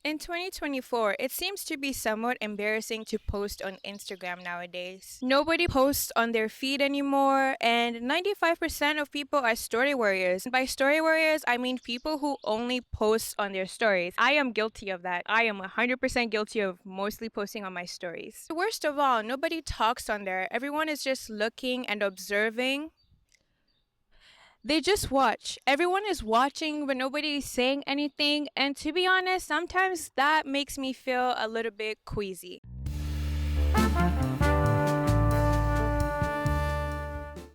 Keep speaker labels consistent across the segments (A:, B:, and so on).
A: In 2024, it seems to be somewhat embarrassing to post on Instagram nowadays. Nobody posts on their feed anymore, and 95% of people are story warriors. By story warriors, I mean people who only post on their stories. I am guilty of that. I am 100% guilty of mostly posting on my stories. Worst of all, nobody talks on there. Everyone is just looking and observing. They just watch. Everyone is watching, but nobody is saying anything. And to be honest, sometimes that makes me feel a little bit queasy.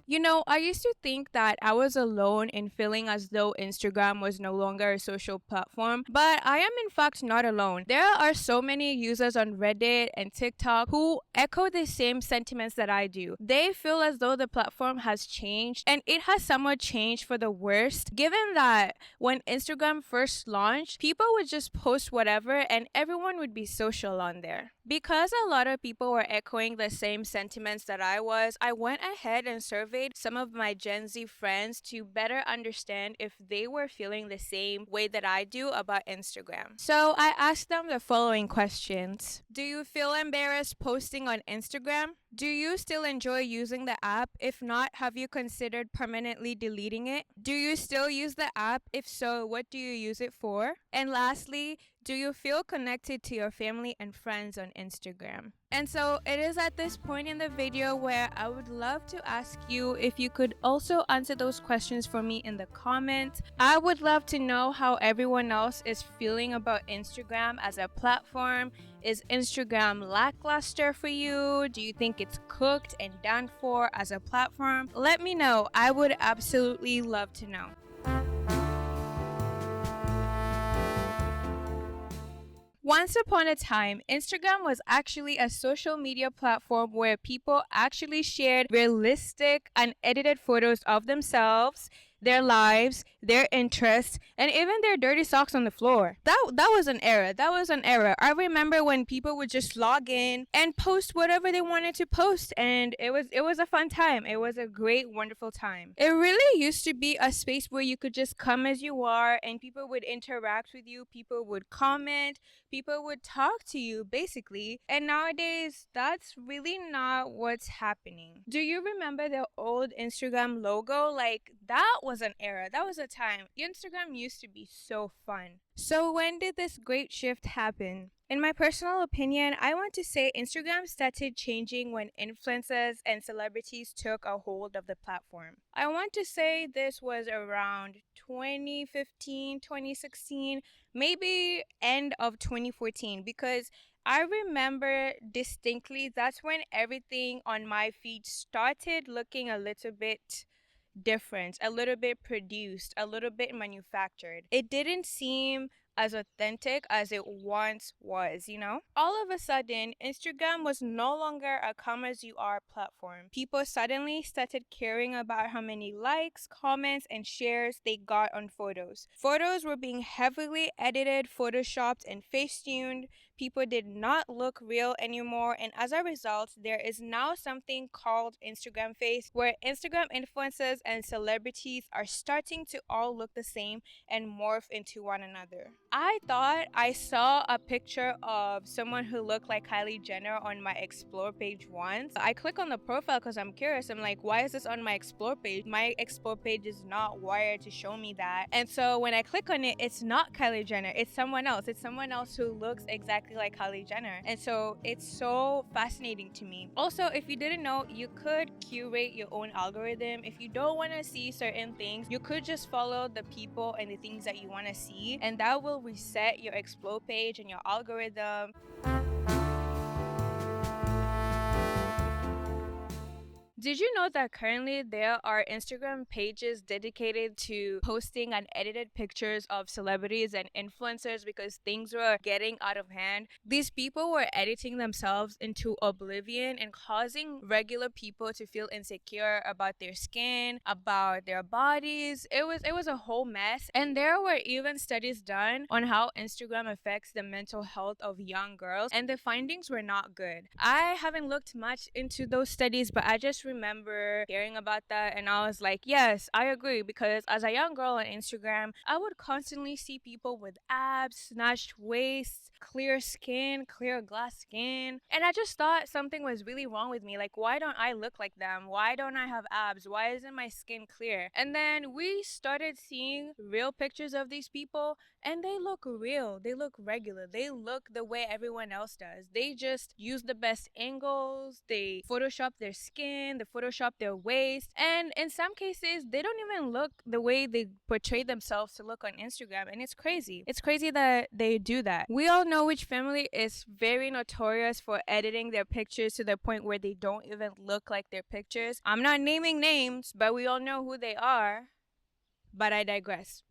A: You know, I used to think that I was alone in feeling as though Instagram was no longer a social platform, but I am in fact not alone. There are so many users on Reddit and TikTok who echo the same sentiments that I do. They feel as though the platform has changed, and it has somewhat changed for the worst, given that when Instagram first launched, people would just post whatever and everyone would be social on there. Because a lot of people were echoing the same sentiments that I was, I went ahead and surveyed some of my Gen Z friends to better understand if they were feeling the same way that I do about Instagram. So I asked them the following questions. Do you feel embarrassed posting on Instagram? Do you still enjoy using the app? If not, have you considered permanently deleting it? Do you still use the app? If so, what do you use it for? And lastly, do you feel connected to your family and friends on Instagram? And so it is at this point in the video where I would love to ask you if you could also answer those questions for me in the comments. I would love to know how everyone else is feeling about Instagram as a platform. Is Instagram lackluster for you? Do you think it's cooked and done for as a platform? Let me know. I would absolutely love to know. Once upon a time, Instagram was actually a social media platform where people actually shared realistic, unedited photos of themselves, their lives, their interests, and even their dirty socks on the floor. That was an era. That was an era. I remember when people would just log in and post whatever they wanted to post, and it was a fun time. It was a great, wonderful time. It really used to be a space where you could just come as you are and people would interact with you, people would comment, people would talk to you basically. And nowadays, that's really not what's happening. Do you remember the old Instagram logo? Like, that was an era. That was a time. Instagram used to be so fun. So when did this great shift happen? In my personal opinion, I want to say Instagram started changing when influencers and celebrities took a hold of the platform. I want to say this was around 2015, 2016, maybe end of 2014, because I remember distinctly that's when everything on my feed started looking a little bit different, a little bit produced, a little bit manufactured. It didn't seem as authentic as it once was, you know? All of a sudden, Instagram was no longer a come as you are platform. People suddenly started caring about how many likes, comments, and shares they got on photos. Photos were being heavily edited, photoshopped, and face-tuned. People did not look real anymore, and as a result, there is now something called Instagram face, where Instagram influencers and celebrities are starting to all look the same and morph into one another. I thought I saw a picture of someone who looked like Kylie Jenner on my Explore page once. I click on the profile because I'm curious. I'm like, why is this on my Explore page? My Explore page is not wired to show me that. And so when I click on it, it's not Kylie Jenner. It's someone else. It's someone else who looks exactly like Kylie Jenner. And so it's so fascinating to me. Also, if you didn't know, you could curate your own algorithm. If you don't want to see certain things, you could just follow the people and the things that you want to see, and that will reset your Explore page and your algorithm. Did you know that currently there are Instagram pages dedicated to posting unedited pictures of celebrities and influencers because things were getting out of hand? These people were editing themselves into oblivion and causing regular people to feel insecure about their skin, about their bodies. It was a whole mess. And there were even studies done on how Instagram affects the mental health of young girls, and the findings were not good. I haven't looked much into those studies, but I just remember hearing about that, and I was like, yes, I agree, because as a young girl on Instagram, I would constantly see people with abs, snatched waists, clear skin, clear glass skin, and I just thought something was really wrong with me. Like, why don't I look like them? Why don't I have abs? Why isn't my skin clear? And then we started seeing real pictures of these people, and they look real. They look regular. They look the way everyone else does. They just use the best angles. They Photoshop their skin, they Photoshop their waist. And in some cases, they don't even look the way they portray themselves to look on Instagram. And it's crazy. It's crazy that they do that. We all know which family is very notorious for editing their pictures to the point where they don't even look like their pictures. I'm not naming names, but we all know who they are. But I digress.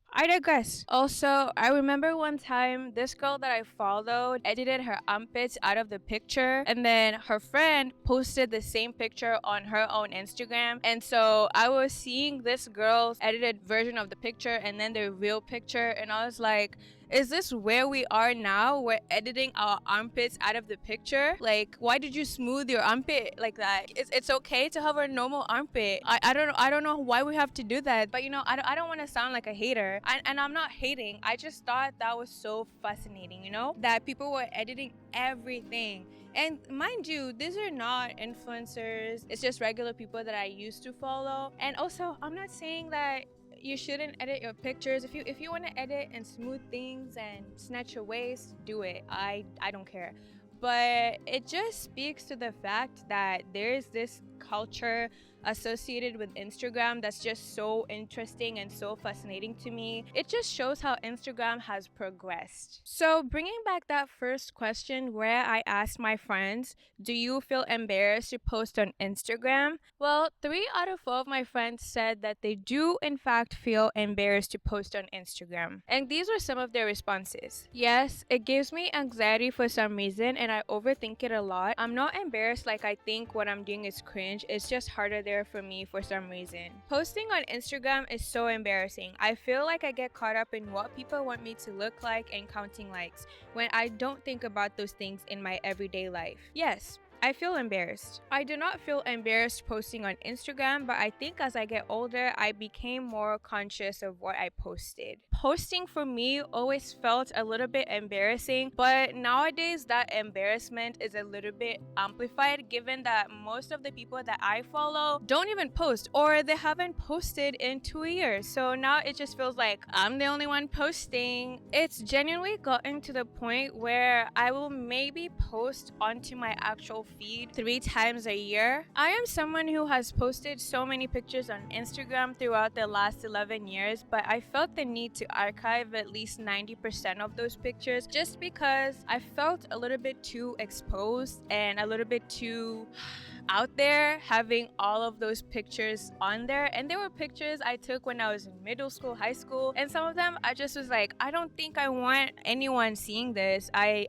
A: Also, I remember one time this girl that I followed edited her armpits out of the picture, and then her friend posted the same picture on her own Instagram. And so I was seeing this girl's edited version of the picture and then the real picture, and I was like, is this where we are now? We're editing our armpits out of the picture? Like, why did you smooth your armpit like that? It's okay to have a normal armpit. I don't know why we have to do that. But I don't want to sound like a hater. And I'm not hating. I just thought that was so fascinating, that people were editing everything. And mind you, these are not influencers. It's just regular people that I used to follow. And also, I'm not saying that you shouldn't edit your pictures. If you want to edit and smooth things and snatch your waist, do it. I don't care. But it just speaks to the fact that there's this culture associated with Instagram that's just so interesting and so fascinating to me. It just shows how Instagram has progressed. So, bringing back that first question where I asked my friends, do you feel embarrassed to post on Instagram? Well, 3 out of 4 of my friends said that they do, in fact, feel embarrassed to post on Instagram. And these were some of their responses. Yes, it gives me anxiety for some reason, and I overthink it a lot. I'm not embarrassed like I think what I'm doing is cringe. It's just harder there for me for some reason. Posting on Instagram is so embarrassing. I feel like I get caught up in what people want me to look like and counting likes when I don't think about those things in my everyday life. Yes, I feel embarrassed. I do not feel embarrassed posting on Instagram, but I think as I get older, I became more conscious of what I posted. Posting for me always felt a little bit embarrassing, but nowadays that embarrassment is a little bit amplified given that most of the people that I follow don't even post, or they haven't posted in 2 years. So now it just feels like I'm the only one posting. It's genuinely gotten to the point where I will maybe post onto my actual feed 3 times a year. I am someone who has posted so many pictures on Instagram throughout the last 11 years, but I felt the need to archive at least 90% of those pictures just because I felt a little bit too exposed and a little bit too out there having all of those pictures on there. And there were pictures I took when I was in middle school, high school, and some of them I just was like, I don't think I want anyone seeing this. I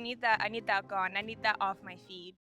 A: need that gone. I need that off my feed.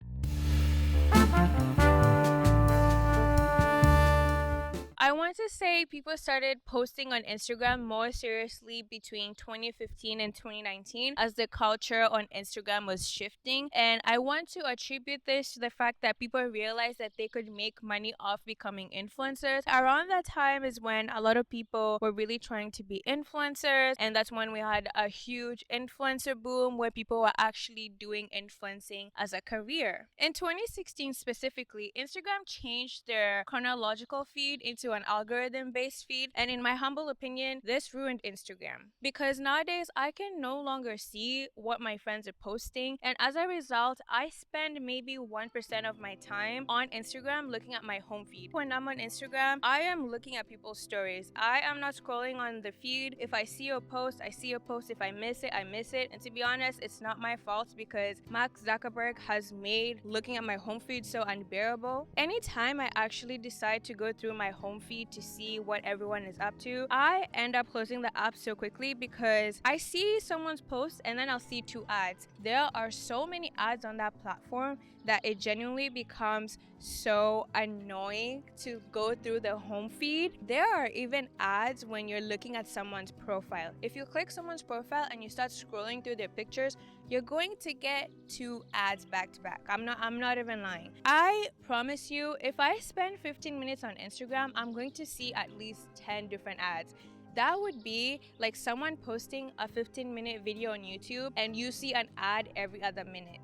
A: I want to say people started posting on Instagram more seriously between 2015 and 2019 as the culture on Instagram was shifting. And I want to attribute this to the fact that people realized that they could make money off becoming influencers. Around that time is when a lot of people were really trying to be influencers. And that's when we had a huge influencer boom where people were actually doing influencing as a career. In 2016 specifically, Instagram changed their chronological feed into an algorithm-based feed, and in my humble opinion, this ruined Instagram. Because nowadays, I can no longer see what my friends are posting, and as a result, I spend maybe 1% of my time on Instagram looking at my home feed. When I'm on Instagram, I am looking at people's stories. I am not scrolling on the feed. If I see a post, I see a post. If I miss it, I miss it. And to be honest, it's not my fault because Mark Zuckerberg has made looking at my home feed so unbearable. Anytime I actually decide to go through my home feed to see what everyone is up to, I end up closing the app so quickly because I see someone's post and then I'll see 2 ads. There are so many ads on that platform that it genuinely becomes so annoying to go through the home feed. There are even ads when you're looking at someone's profile. If you click someone's profile and you start scrolling through their pictures, you're going to get 2 ads back to back. I'm not even lying. I promise you, if I spend 15 minutes on Instagram, I'm going to see at least 10 different ads. That would be like someone posting a 15-minute video on YouTube and you see an ad every other minute.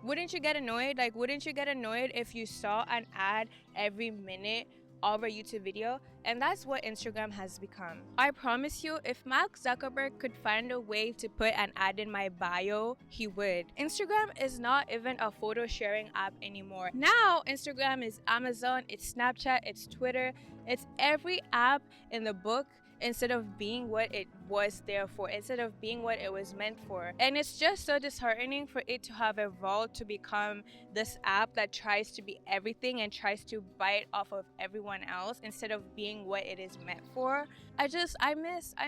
A: Wouldn't you get annoyed? Like, wouldn't you get annoyed if you saw an ad every minute of a YouTube video? And that's what Instagram has become. I promise you, if Mark Zuckerberg could find a way to put an ad in my bio, he would. Instagram is not even a photo sharing app anymore. Now, Instagram is Amazon, it's Snapchat, it's Twitter, it's every app in the book, instead of being what it was there for, instead of being what it was meant for. And it's just so disheartening for it to have evolved to become this app that tries to be everything and tries to bite off of everyone else instead of being what it is meant for. I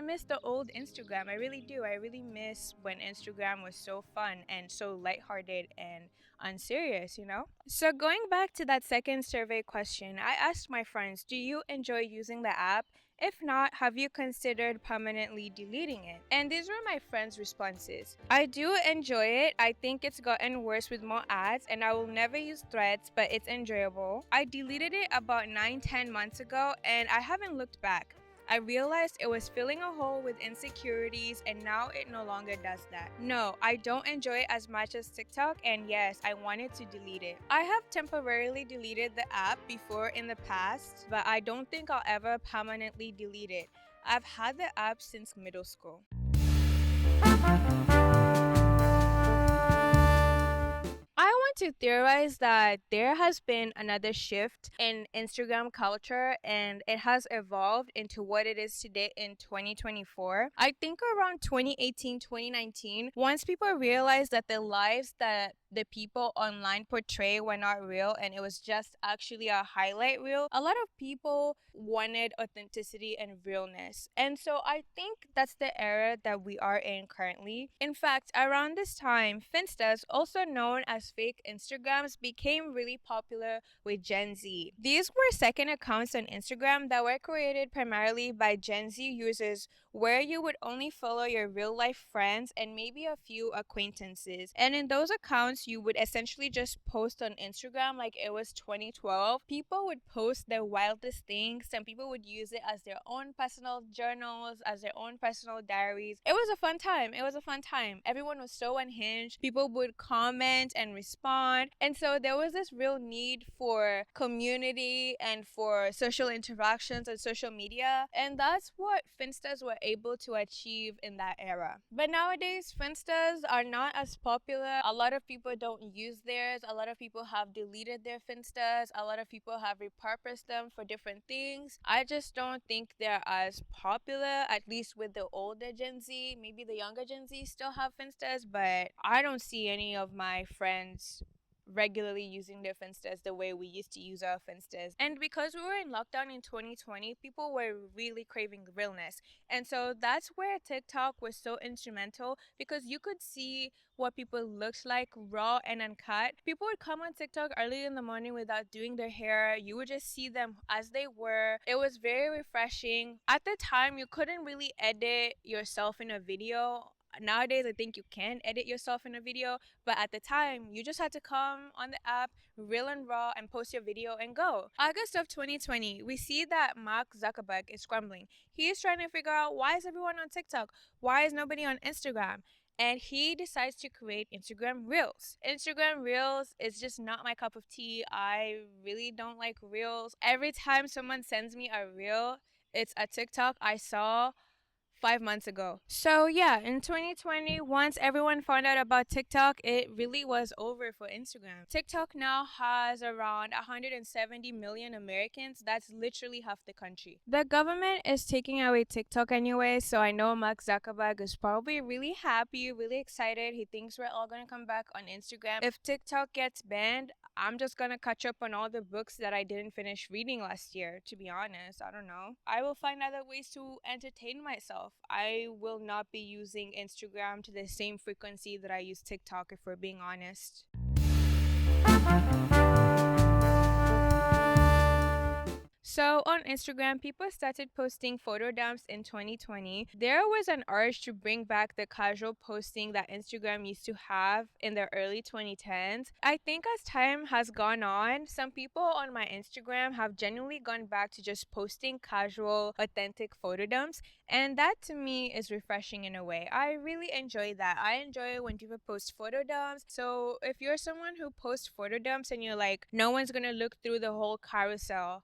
A: miss the old Instagram. I really do. I really miss when Instagram was so fun and so lighthearted and unserious, you know? So going back to that second survey question, I asked my friends, do you enjoy using the app? If not, have you considered permanently deleting it? And these were my friends' responses. I do enjoy it. I think it's gotten worse with more ads, and I will never use Threads, but it's enjoyable. I deleted it about 9-10 months ago, and I haven't looked back. I realized it was filling a hole with insecurities, and now it no longer does that. No, I don't enjoy it as much as TikTok, and yes, I wanted to delete it. I have temporarily deleted the app before in the past, but I don't think I'll ever permanently delete it. I've had the app since middle school. I want to theorize that there has been another shift in Instagram culture and it has evolved into what it is today in 2024. I think around 2018, 2019, once people realized that the lives that the people online portray were not real and it was just actually a highlight reel, a lot of people wanted authenticity and realness. And so I think that's the era that we are in currently. In fact, around this time, Finstas, also known as fake Instagrams, became really popular with Gen Z. These were second accounts on Instagram that were created primarily by Gen Z users, where you would only follow your real life friends and maybe a few acquaintances. And in those accounts, you would essentially just post on Instagram like it was 2012. People would post their wildest things. Some people would use it as their own personal journals, as their own personal diaries. It was a fun time. It was a fun time. Everyone was so unhinged. People would comment and respond. And so there was this real need for community and for social interactions on social media. And that's what Finstas were able to achieve in that era. But nowadays, Finstas are not as popular. A lot of people don't use theirs. A lot of people have deleted their Finstas. A lot of people have repurposed them for different things. I just don't think they're as popular, at least with the older Gen Z. Maybe the younger Gen Z still have Finstas, but I don't see any of my friends regularly using their Finstas the way we used to use our Finstas. And because we were in lockdown in 2020, people were really craving realness. And so that's where TikTok was so instrumental, because you could see what people looked like raw and uncut. People would come on TikTok early in the morning without doing their hair. You would just see them as they were. It was very refreshing. At the time, you couldn't really edit yourself in a video. Nowadays, I think you can edit yourself in a video, but at the time, you just had to come on the app, real and raw, and post your video and go. August of 2020, we see that Mark Zuckerberg is scrambling. He is trying to figure out, why is everyone on TikTok? Why is nobody on Instagram? And he decides to create Instagram Reels. Instagram Reels is just not my cup of tea. I really don't like Reels. Every time someone sends me a Reel, it's a TikTok I saw 5 months ago. So yeah, in 2020, once everyone found out about TikTok, it really was over for Instagram. TikTok now has around 170 million Americans. That's literally half the country. The government is taking away TikTok anyway, so I know Mark Zuckerberg is probably really happy, really excited. He thinks we're all gonna come back on Instagram. If TikTok gets banned, I'm just gonna catch up on all the books that I didn't finish reading last year, to be honest. I don't know. I will find other ways to entertain myself. I will not be using Instagram to the same frequency that I use TikTok, if we're being honest. So on Instagram, people started posting photo dumps in 2020. There was an urge to bring back the casual posting that Instagram used to have in the early 2010s. I think as time has gone on, some people on my Instagram have genuinely gone back to just posting casual, authentic photo dumps. And that to me is refreshing in a way. I really enjoy that. I enjoy when people post photo dumps. So if you're someone who posts photo dumps and you're like, no one's gonna look through the whole carousel,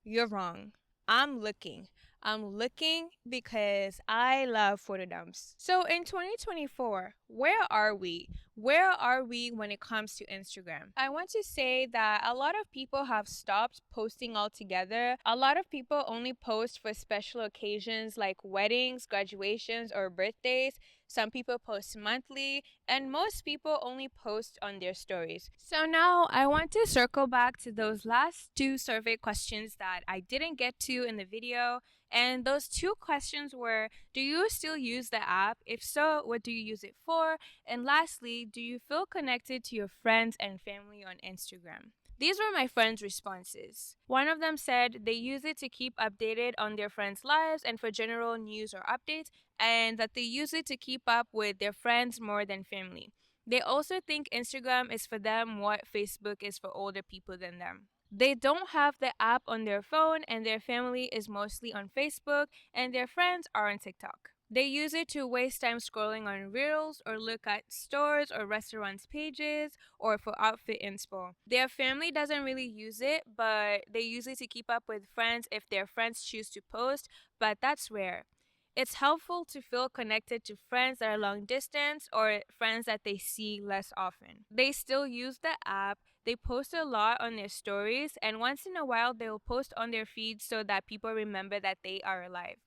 A: you're wrong. I'm looking. I'm looking because I love photo dumps. So in 2024, where are we? Where are we when it comes to Instagram? I want to say that a lot of people have stopped posting altogether. A lot of people only post for special occasions like weddings, graduations, or birthdays. Some people post monthly, and most people only post on their stories. So now I want to circle back to those last two survey questions that I didn't get to in the video. And those two questions were, do you still use the app? If so, what do you use it for? And lastly, do you feel connected to your friends and family on Instagram? These were my friends' responses. One of them said they use it to keep updated on their friends' lives and for general news or updates, and that they use it to keep up with their friends more than family. They also think Instagram is for them what Facebook is for older people than them. They don't have the app on their phone, and their family is mostly on Facebook, and their friends are on TikTok. They use it to waste time scrolling on Reels or look at stores or restaurants' pages or for outfit inspo. Their family doesn't really use it, but they use it to keep up with friends if their friends choose to post, but that's rare. It's helpful to feel connected to friends that are long distance or friends that they see less often. They still use the app. They post a lot on their stories, and once in a while, they'll post on their feeds so that people remember that they are alive.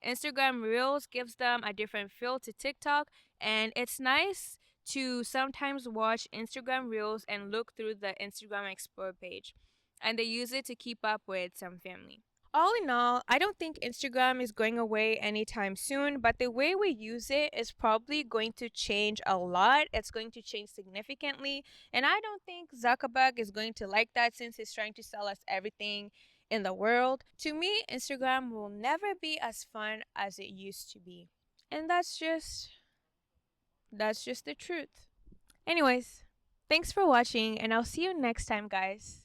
A: Instagram Reels gives them a different feel to TikTok, and it's nice to sometimes watch Instagram Reels and look through the Instagram Explore page. And they use it to keep up with some family. All in all, I don't think Instagram is going away anytime soon, but the way we use it is probably going to change a lot. It's going to change significantly, and I don't think Zuckerberg is going to like that since he's trying to sell us everything in the world. To me, Instagram will never be as fun as it used to be. And that's just the truth. Anyways, thanks for watching, and I'll see you next time, guys.